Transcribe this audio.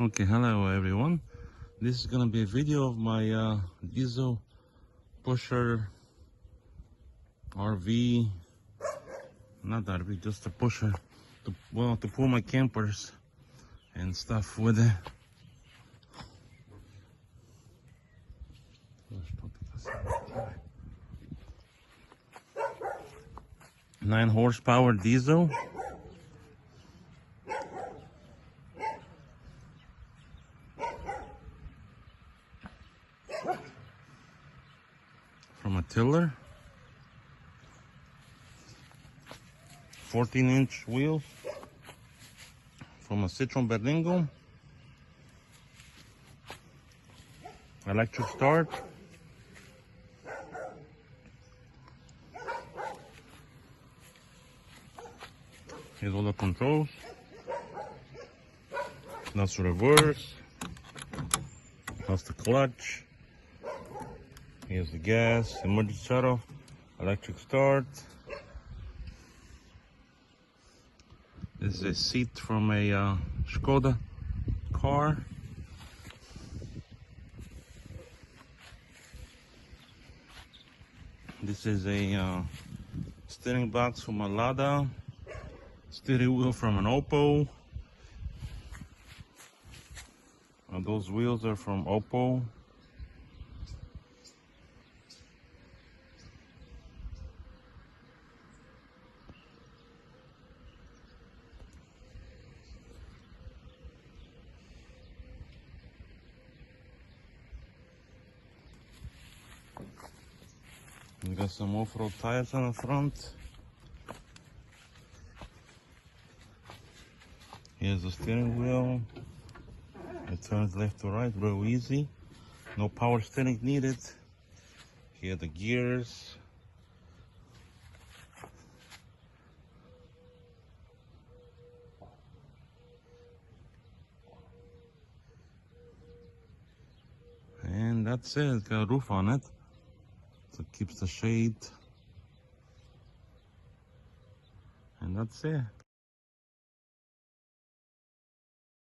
Okay, hello everyone. This is gonna be a video of my diesel pusher RV, not RV, just a pusher to pull my campers and stuff with it. 9 horsepower diesel. From a tiller. 14-inch wheels from a Citroen Berlingo. Electric start. Here's all the controls. That's reverse. That's the clutch. Here's the gas, emergency shut off, electric start. This is a seat from a Skoda car. This is a steering box from a Lada. Steering wheel from an Oppo. And those wheels are from Oppo. We got some off-road tires on the front. Here's the steering wheel. It turns left to right real easy. No power steering needed. Here are the gears. And that's it. It's got a roof on it, so it keeps the shade. And that's it.